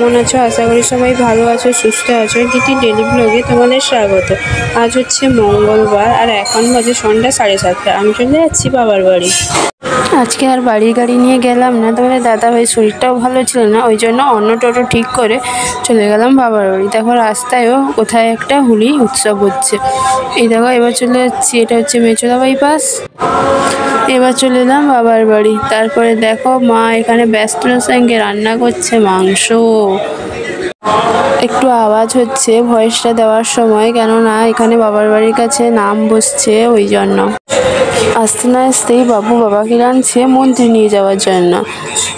কেমন আছো? আশা করি সবাই ভালো আছো, সুস্থ আছো। গীতি ডেলি ব্লগে তোমাদের স্বাগত। আজ হচ্ছে মঙ্গলবার আর এখন বাজে সন্ধ্যা 7:30। আমি চলে যাচ্ছি বাবার বাড়ি। আজকে আর বাড়ির গাড়ি নিয়ে গেলাম না, তোমাদের দাদাভাই শরীরটাও ভালো ছিল না, ওই জন্য অন্য টোটো ঠিক করে চলে গেলাম বাবার বাড়ি। দেখো রাস্তায়ও কোথায় একটা হোলি উৎসব হচ্ছে। এই দেখো এবার চলে যাচ্ছি, এটা হচ্ছে মেচুদা বাইপাস। এবার চলে এলাম বাবার বাড়ি। তারপরে দেখো মা এখানে ব্যস্ততার সঙ্গে রান্না করছে মাংস। একটু আওয়াজ হচ্ছে ভয়েসটা দেওয়ার সময়, কেননা এখানে বাবার বাড়ির কাছে নাম বসছে, ওই জন্য। আসতে না আসতেই বাবাকে রাঁধছে মন্দির নিয়ে যাওয়ার জন্য।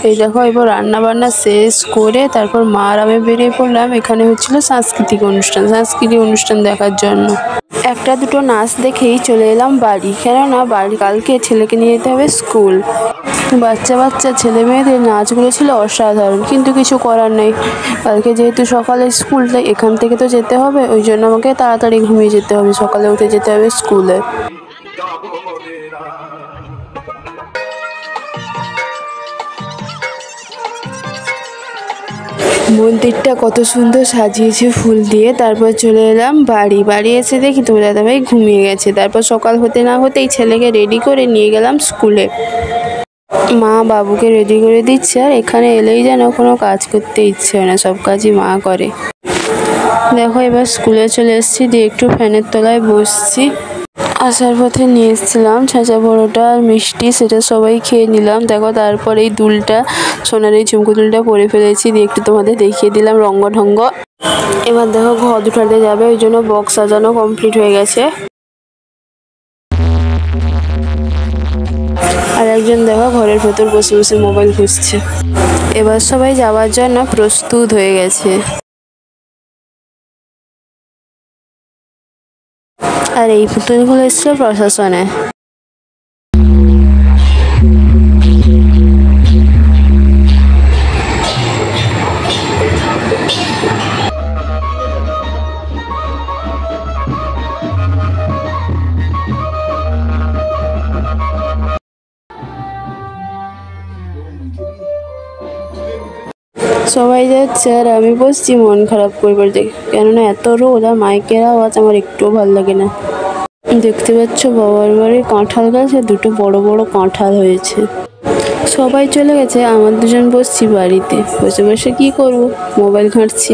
এই দেখো এবার রান্না বান্না শেষ করে তারপর মা আর আমি বেরিয়ে পড়লাম। এখানে হচ্ছিল সাংস্কৃতিক অনুষ্ঠান দেখার জন্য। একটা দুটো নাচ দেখেই চলে এলাম বাড়ি, কেননা বাড়ি কালকে ছেলেকে নিয়ে যেতে হবে স্কুল। বাচ্চা ছেলে মেয়েদের নাচগুলো ছিল অসাধারণ, কিন্তু কিছু করার নেই। কালকে যেহেতু সকালে স্কুল, তাই এখান থেকে তো যেতে হবে, ওই জন্য আমাকে তাড়াতাড়ি ঘুমিয়ে যেতে হবে, সকালে উঠে যেতে হবে স্কুলে। মন্দিরটা কত সুন্দর সাজিয়েছে ফুল দিয়ে। তারপর চলে এলাম বাড়ি এসে দেখি তোমার দাদাভাই ঘুমিয়ে গেছে। তারপর সকাল হতে না হতেই ছেলেকে রেডি করে নিয়ে গেলাম স্কুলে। মা বাবুকে রেডি করে দিচ্ছে, আর এখানে এলেই যেন কোনো কাজ করতে ইচ্ছে হয় না, সব কাজই মা করে। দেখো এবার স্কুলে চলে এসেছি, দিয়ে একটু ফ্যানের তলায় বসছি। আসার পথে নিয়ে এসেছিলাম ছাঁচা পরোটা আর মিষ্টি, সেটা সবাই খেয়ে নিলাম। দেখো তারপর এই দুলটা, সোনার এই ঝুমকো দুলটা পরে ফেলেছি, দিয়ে একটু তোমাদের দেখিয়ে দিলাম রঙ্গ। এবার দেখো ঘর উঠাতে যাবে, ওই জন্য বক্স সাজানো কমপ্লিট হয়ে গেছে। আর একজন দেখো ঘরের ভেতর বসে বসে মোবাইল ঘুরছে। এবার সবাই যাওয়ার জন্য প্রস্তুত হয়ে গেছে। আর এই পুতুলগুলো এসছে প্রশাসনে। সবাই যাচ্ছে আর আমি বসছি মন খারাপ করবার দেখে, কেননা এত রোদ আর মাইকের আওয়াজ আমার একটুও ভালো লাগে না। দেখতে পাচ্ছ বাবার বাড়ির কাঁঠাল গাছে দুটো বড় বড় কাঁঠাল হয়েছে। সবাই চলে গেছে, আমার দুজন বসছি বাড়িতে, বসে বসে কি করব, মোবাইল ঘাঁটছি।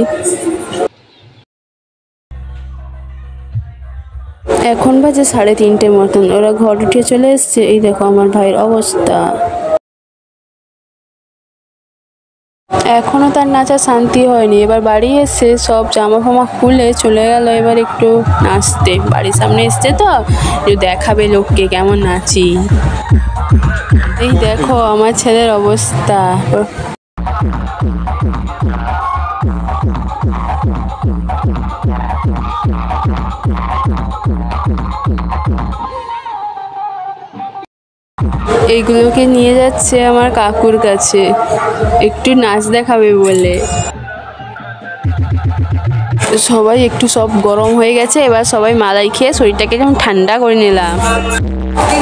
এখন বাজে 3:30 মতন, ওরা ঘর উঠে চলে এসছে। এই দেখো আমার ভাইয়ের অবস্থা। এখনো তার নাচা শান্তি হয়নি। এবার বাড়ি এসে সব জামা ফামা খুলে চলে গেল এবার একটু নাচতে। বাড়ির সামনে এসছে তো একটু দেখাবে লোককে কেমন নাচি। এই দেখো আমার ছেলের অবস্থা। এইগুলোকে নিয়ে যাচ্ছে আমার কাকুর কাছে একটু নাচ দেখাবে বলে। সবাই একটু সব গরম হয়ে গেছে, এবার সবাই মালাই খেয়ে শরীরটাকে যেমন ঠান্ডা করে নিলাম।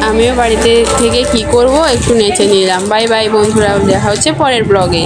আমিও বাড়িতে থেকে কি করব, একটু নেচে নিলাম। বাই বাই বন্ধুরা, দেখা হচ্ছে পরের ব্লগে।